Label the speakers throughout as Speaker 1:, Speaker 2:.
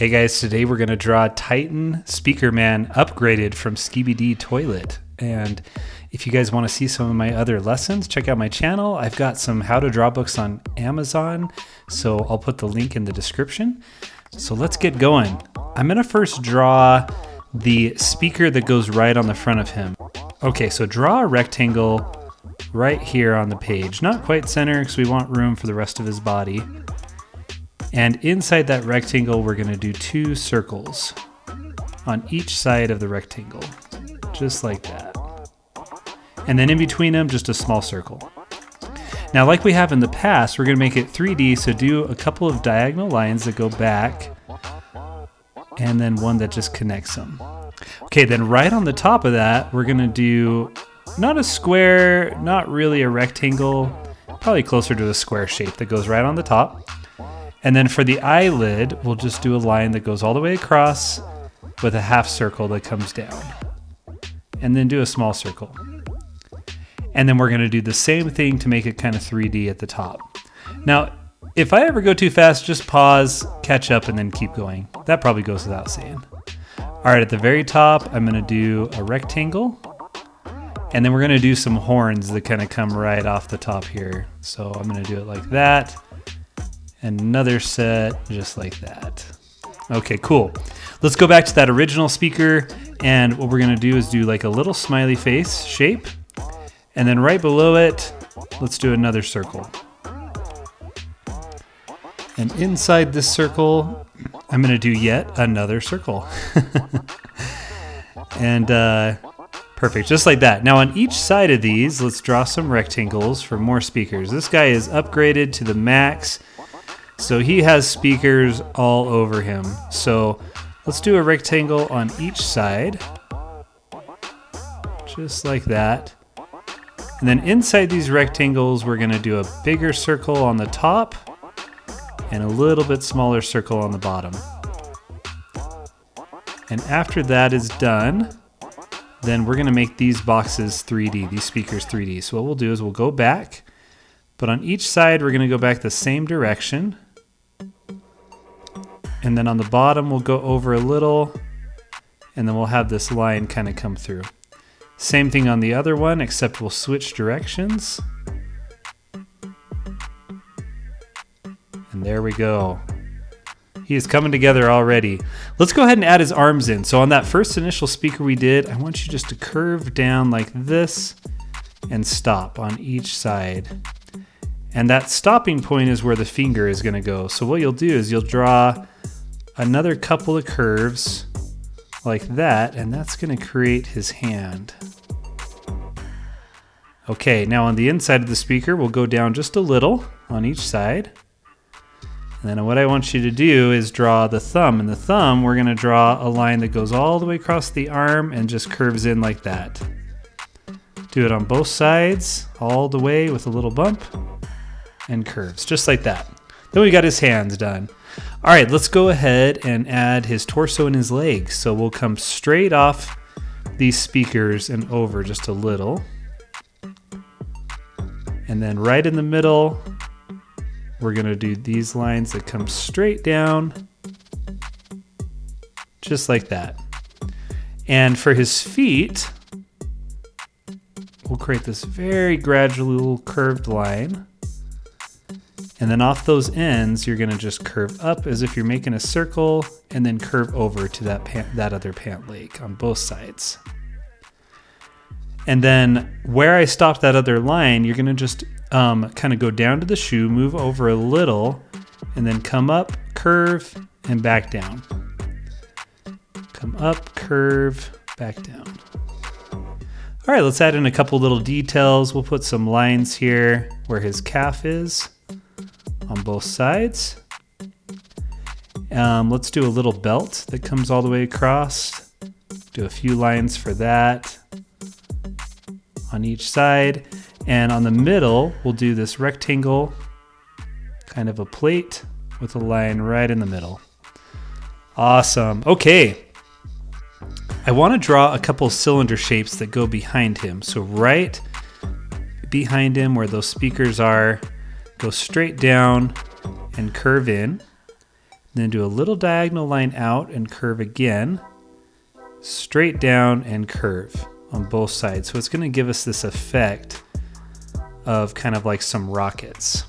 Speaker 1: Hey guys, today we're going to draw Titan Speakerman upgraded from Skibidi toilet. And if you guys want to see some of my other lessons, check out my channel. I've got some how to draw books on Amazon, so I'll put the link in the description. So let's get going. I'm going to first draw the speaker that goes right on the front of him. Okay, so draw a rectangle right here on the page. Not quite center because we want room for the rest of his body. And inside that rectangle, we're going to do 2 circles on each side of the rectangle, just like that. And then in between them, just a small circle. Now, like we have in the past, we're going to make it 3D, so do a couple of diagonal lines that go back, and then one that just connects them. Okay, then right on the top of that, we're going to do not a square, not really a rectangle, probably closer to a square shape that goes right on the top. And then for the eyelid, we'll just do a line that goes all the way across with a half circle that comes down. And then do a small circle. And then we're going to do the same thing to make it kind of 3D at the top. Now, if I ever go too fast, just pause, catch up, and then keep going. That probably goes without saying. All right, at the very top, I'm going to do a rectangle. And then we're going to do some horns that kind of come right off the top here. So I'm going to do it like that. And another set just like that. Okay, cool. Let's go back to that original speaker, and what we're gonna do is do like a little smiley face shape, and then right below it, let's do another circle. And inside this circle, I'm gonna do yet another circle. And perfect, just like that. Now on each side of these, let's draw some rectangles for more speakers. This guy is upgraded to the max. So he has speakers all over him. So let's do a rectangle on each side, just like that. And then inside these rectangles, we're gonna do a bigger circle on the top and a little bit smaller circle on the bottom. And after that is done, then we're gonna make these boxes 3D, these speakers 3D. So what we'll do is we'll go back, but on each side, we're gonna go back the same direction. And then on the bottom, we'll go over a little, and then we'll have this line kind of come through. Same thing on the other one, except we'll switch directions. And there we go. He is coming together already. Let's go ahead and add his arms in. So on that first initial speaker we did, I want you just to curve down like this and stop on each side. And that stopping point is where the finger is going to go. So what you'll do is you'll draw another couple of curves like that, and that's going to create his hand. Okay, now on the inside of the speaker, we'll go down just a little on each side. And then what I want you to do is draw the thumb. And the thumb, we're going to draw a line that goes all the way across the arm and just curves in like that. Do it on both sides, all the way with a little bump. And curves, just like that. Then we got his hands done. All right, let's go ahead and add his torso and his legs. So we'll come straight off these speakers and over just a little. And then right in the middle, we're gonna do these lines that come straight down, just like that. And for his feet, we'll create this very gradual curved line. And then off those ends, you're gonna just curve up as if you're making a circle and then curve over to that other pant leg on both sides. And then where I stopped that other line, you're gonna just kind of go down to the shoe, move over a little, and then come up, curve, and back down. Come up, curve, back down. All right, let's add in a couple little details. We'll put some lines here where his calf is on both sides. Let's do a little belt that comes all the way across. Do a few lines for that on each side. And on the middle, we'll do this rectangle, kind of a plate with a line right in the middle. Awesome. Okay. I want to draw a couple cylinder shapes that go behind him. So right behind him where those speakers are, go straight down and curve in. Then do a little diagonal line out and curve again, straight down and curve on both sides. So it's going to give us this effect of kind of like some rockets.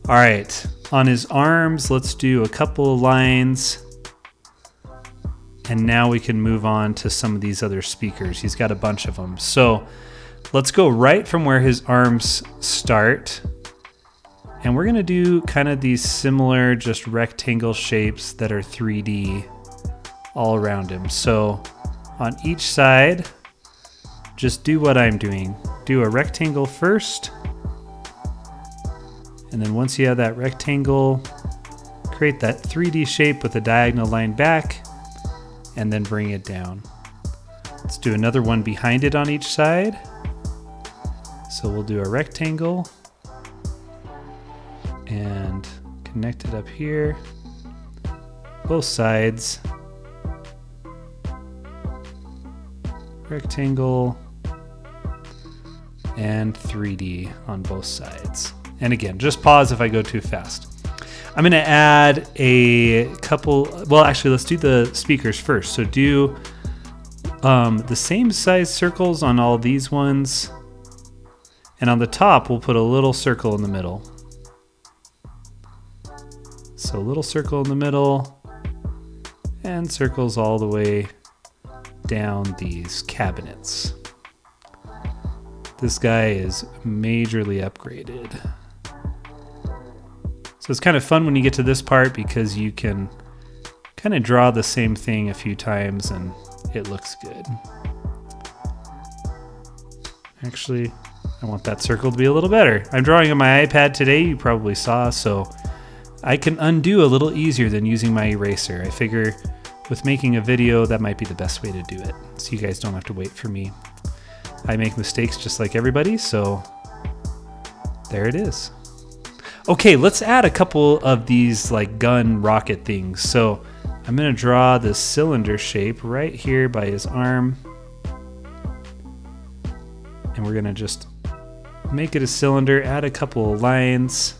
Speaker 1: All right, on his arms, let's do a couple of lines. And now we can move on to some of these other speakers. He's got a bunch of them. So let's go right from where his arms start. And we're gonna do kind of these similar just rectangle shapes that are 3D all around him. So on each side, just do what I'm doing. Do a rectangle first. And then once you have that rectangle, create that 3D shape with a diagonal line back, and then bring it down. Let's do another one behind it on each side. So we'll do a rectangle and connect it up here, both sides. Rectangle and 3D on both sides. And again, just pause if I go too fast. I'm going to add a couple, well, actually, let's do the speakers first. So do the same size circles on all these ones. And on the top, we'll put a little circle in the middle. So a little circle in the middle and circles all the way down these cabinets. This guy is majorly upgraded. So it's kind of fun when you get to this part because you can kind of draw the same thing a few times and it looks good. Actually, I want that circle to be a little better. I'm drawing on my iPad today, you probably saw, so I can undo a little easier than using my eraser. I figure with making a video, that might be the best way to do it, so you guys don't have to wait for me. I make mistakes just like everybody, so there it is. Okay, let's add a couple of these like gun rocket things. So I'm gonna draw this cylinder shape right here by his arm. And we're gonna just make it a cylinder, add a couple of lines.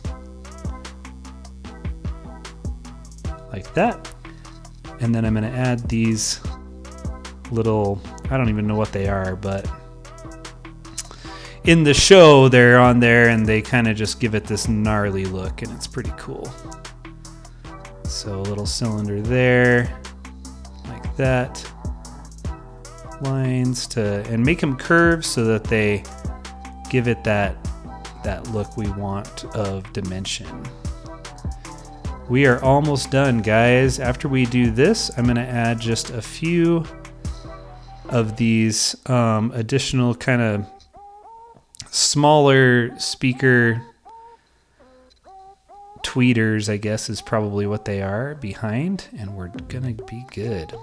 Speaker 1: Like that. And then I'm gonna add these little, I don't even know what they are, but in the show, they're on there and they kind of just give it this gnarly look and it's pretty cool. So a little cylinder there, like that. Lines and make them curve so that they give it that look we want of dimension. We are almost done, guys. After we do this, I'm gonna add just a few of these additional kind of smaller speaker tweeters, I guess is probably what they are, behind, and we're gonna be good.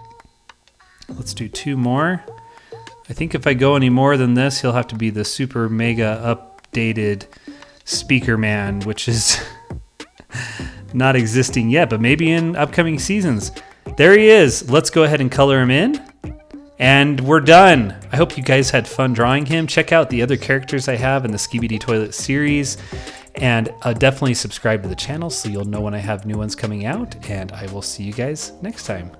Speaker 1: Let's do 2 more. I think if I go any more than this, he'll have to be the super mega updated Speakerman, which is not existing yet, but maybe in upcoming seasons. There he is. Let's go ahead and color him in. And we're done. I hope you guys had fun drawing him. Check out the other characters I have in the Skibidi Toilet series. And definitely subscribe to the channel so you'll know when I have new ones coming out. And I will see you guys next time.